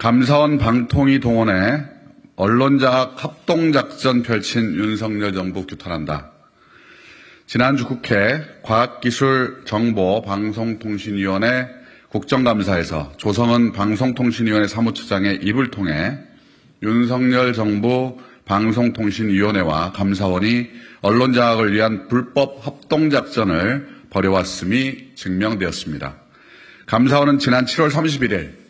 감사원 방통위 동원해 언론장악 합동작전 펼친 윤석열 정부 규탄한다. 지난주 국회 과학기술정보방송통신위원회 국정감사에서 조성은 방송통신위원회 사무처장의 입을 통해 윤석열 정부 방송통신위원회와 감사원이 언론장악을 위한 불법 합동작전을 벌여왔음이 증명되었습니다. 감사원은 지난 7월 31일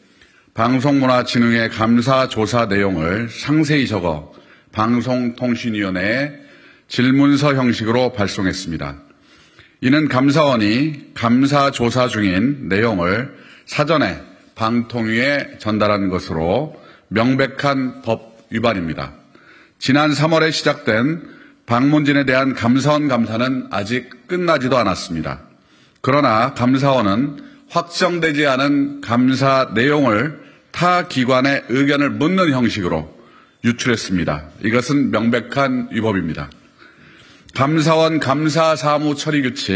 방송문화진흥회 감사 조사 내용을 상세히 적어 방송통신위원회에 질문서 형식으로 발송했습니다. 이는 감사원이 감사 조사 중인 내용을 사전에 방통위에 전달한 것으로 명백한 법 위반입니다. 지난 3월에 시작된 방문진에 대한 감사원 감사는 아직 끝나지도 않았습니다. 그러나 감사원은 확정되지 않은 감사 내용을 타 기관의 의견을 묻는 형식으로 유출했습니다. 이것은 명백한 위법입니다. 감사원 감사사무처리규칙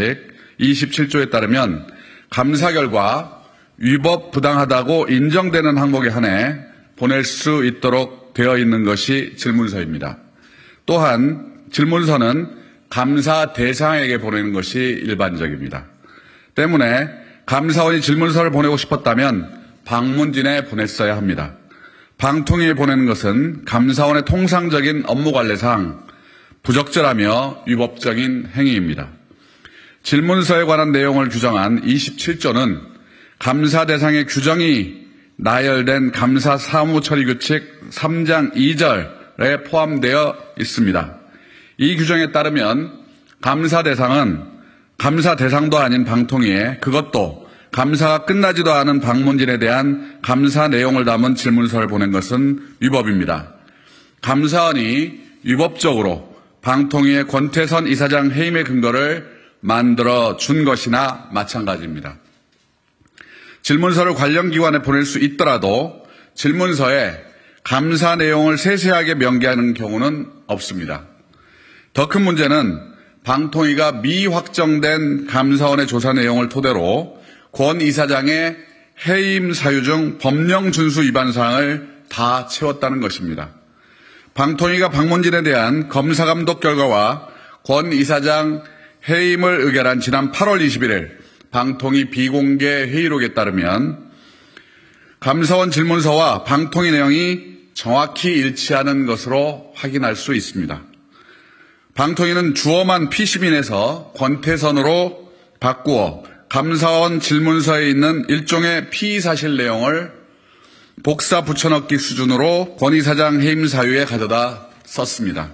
27조에 따르면 감사 결과 위법 부당하다고 인정되는 항목에 한해 보낼 수 있도록 되어 있는 것이 질문서입니다. 또한 질문서는 감사 대상에게 보내는 것이 일반적입니다. 때문에 감사원이 질문서를 보내고 싶었다면 방문진에 보냈어야 합니다. 방통위에 보내는 것은 감사원의 통상적인 업무 관례상 부적절하며 위법적인 행위입니다. 질문서에 관한 내용을 규정한 27조는 감사 대상의 규정이 나열된 감사사무처리규칙 3장 2절에 포함되어 있습니다. 이 규정에 따르면 감사 대상은 감사 대상도 아닌 방통위에 그것도 감사가 끝나지도 않은 방문진에 대한 감사 내용을 담은 질문서를 보낸 것은 위법입니다. 감사원이 위법적으로 방통위의 권태선 이사장 해임의 근거를 만들어 준 것이나 마찬가지입니다. 질문서를 관련 기관에 보낼 수 있더라도 질문서에 감사 내용을 세세하게 명기하는 경우는 없습니다. 더 큰 문제는 방통위가 미확정된 감사원의 조사 내용을 토대로 권 이사장의 해임 사유 중 법령 준수 위반 사항을 다 채웠다는 것입니다. 방통위가 방문진에 대한 검사 감독 결과와 권 이사장 해임을 의결한 지난 8월 21일 방통위 비공개 회의록에 따르면 감사원 질문서와 방통위 내용이 정확히 일치하는 것으로 확인할 수 있습니다. 방통위는 주어만 피시민에서 권태선으로 바꾸어 감사원 질문서에 있는 일종의 피의사실 내용을 복사 붙여넣기 수준으로 권 이사장 해임 사유에 가져다 썼습니다.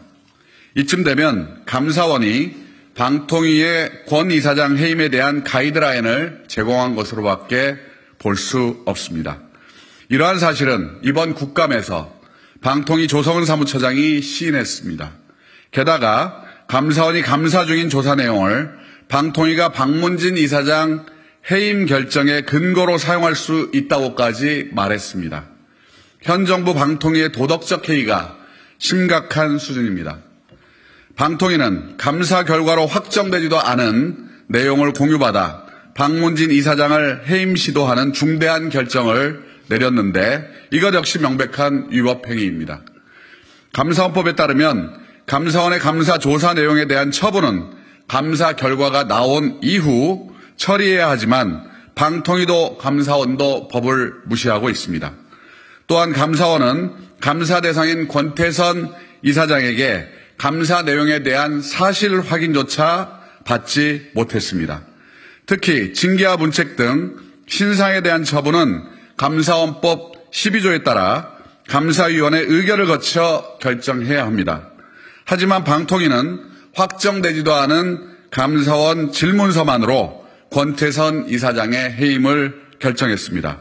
이쯤 되면 감사원이 방통위의 권 이사장 해임에 대한 가이드라인을 제공한 것으로밖에 볼 수 없습니다. 이러한 사실은 이번 국감에서 방통위 조성은 사무처장이 시인했습니다. 게다가 감사원이 감사 중인 조사 내용을 방통위가 방문진 이사장 해임 결정의 근거로 사용할 수 있다고까지 말했습니다. 현 정부 방통위의 도덕적 해이가 심각한 수준입니다. 방통위는 감사 결과로 확정되지도 않은 내용을 공유받아 방문진 이사장을 해임 시도하는 중대한 결정을 내렸는데 이것 역시 명백한 위법 행위입니다. 감사원법에 따르면 감사원의 감사 조사 내용에 대한 처분은 감사 결과가 나온 이후 처리해야 하지만 방통위도 감사원도 법을 무시하고 있습니다. 또한 감사원은 감사 대상인 권태선 이사장에게 감사 내용에 대한 사실 확인조차 받지 못했습니다. 특히 징계와 문책 등 신상에 대한 처분은 감사원법 12조에 따라 감사위원회 의결을 거쳐 결정해야 합니다. 하지만 방통위는 확정되지도 않은 감사원 질문서만으로 권태선 이사장의 해임을 결정했습니다.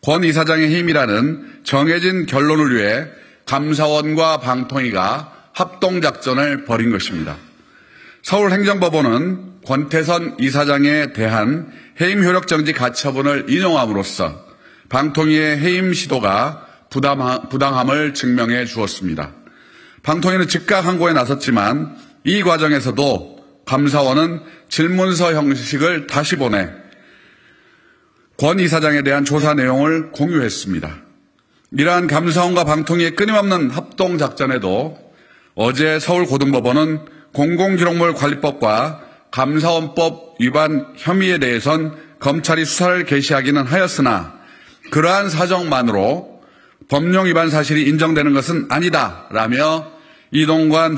권 이사장의 해임이라는 정해진 결론을 위해 감사원과 방통위가 합동작전을 벌인 것입니다. 서울행정법원은 권태선 이사장에 대한 해임 효력정지 가처분을 인용함으로써 방통위의 해임 시도가 부당함을 증명해 주었습니다. 방통위는 즉각 항고에 나섰지만 이 과정에서도 감사원은 질문서 형식을 다시 보내 권 이사장에 대한 조사 내용을 공유했습니다. 이러한 감사원과 방통위의 끊임없는 합동작전에도 어제 서울고등법원은 공공기록물관리법과 감사원법 위반 혐의에 대해선 검찰이 수사를 개시하기는 하였으나 그러한 사정만으로 법령 위반 사실이 인정되는 것은 아니다라며 이동관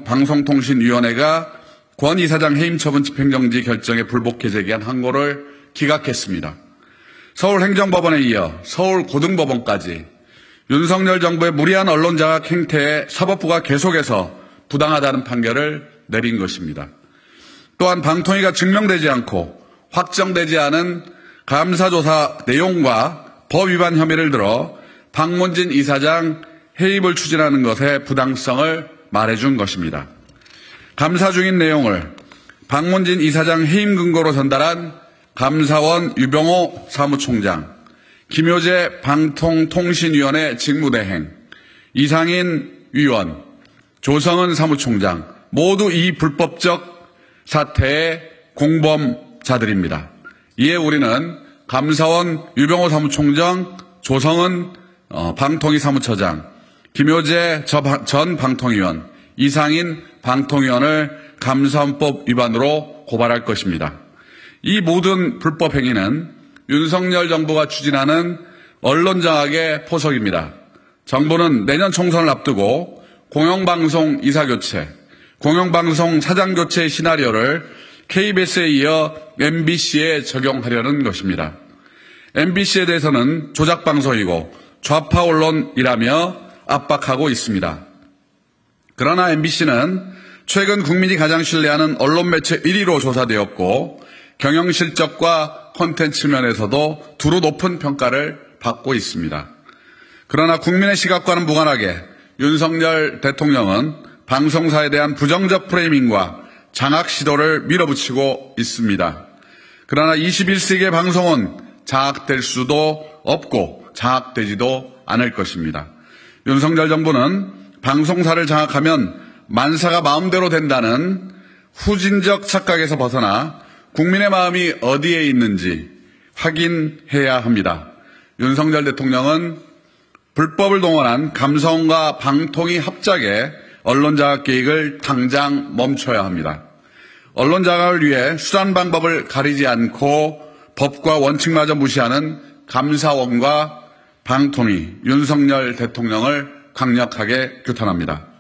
방송통신위원회가 권 이사장 해임 처분 집행정지 결정에 불복해 제기한 항고를 기각했습니다. 서울행정법원에 이어 서울고등법원까지 윤석열 정부의 무리한 언론장악 행태에 사법부가 계속해서 부당하다는 판결을 내린 것입니다. 또한 방통위가 증명되지 않고 확정되지 않은 감사조사 내용과 법 위반 혐의를 들어 박문진 이사장 해임을 추진하는 것의 부당성을 말해준 것입니다. 감사 중인 내용을 박문진 이사장 해임 근거로 전달한 감사원 유병호 사무총장, 김효재 방통통신위원회 직무대행, 이상인 위원, 조성은 사무총장 모두 이 불법적 사태의 공범자들입니다. 이에 우리는 감사원 유병호 사무총장, 조성은 방통위 사무처장, 김효재 전 방통위원, 이상인 방통위원을 감사원법 위반으로 고발할 것입니다. 이 모든 불법 행위는 윤석열 정부가 추진하는 언론장악의 포석입니다. 정부는 내년 총선을 앞두고 공영방송 이사교체, 공영방송 사장교체 시나리오를 KBS에 이어 MBC에 적용하려는 것입니다. MBC에 대해서는 조작방송이고 좌파 언론이라며 압박하고 있습니다. 그러나 MBC는 최근 국민이 가장 신뢰하는 언론 매체 1위로 조사되었고 경영실적과 콘텐츠 면에서도 두루 높은 평가를 받고 있습니다. 그러나 국민의 시각과는 무관하게 윤석열 대통령은 방송사에 대한 부정적 프레이밍과 장악 시도를 밀어붙이고 있습니다. 그러나 21세기의 방송은 장악될 수도 없고 장악되지도 않을 것입니다. 윤석열 정부는 방송사를 장악하면 만사가 마음대로 된다는 후진적 착각에서 벗어나 국민의 마음이 어디에 있는지 확인해야 합니다. 윤석열 대통령은 불법을 동원한 감사원과 방통위 합작의 언론장악 계획을 당장 멈춰야 합니다. 언론장악을 위해 수단 방법을 가리지 않고 법과 원칙마저 무시하는 감사원과 방통위, 윤석열 대통령을 강력하게 규탄합니다.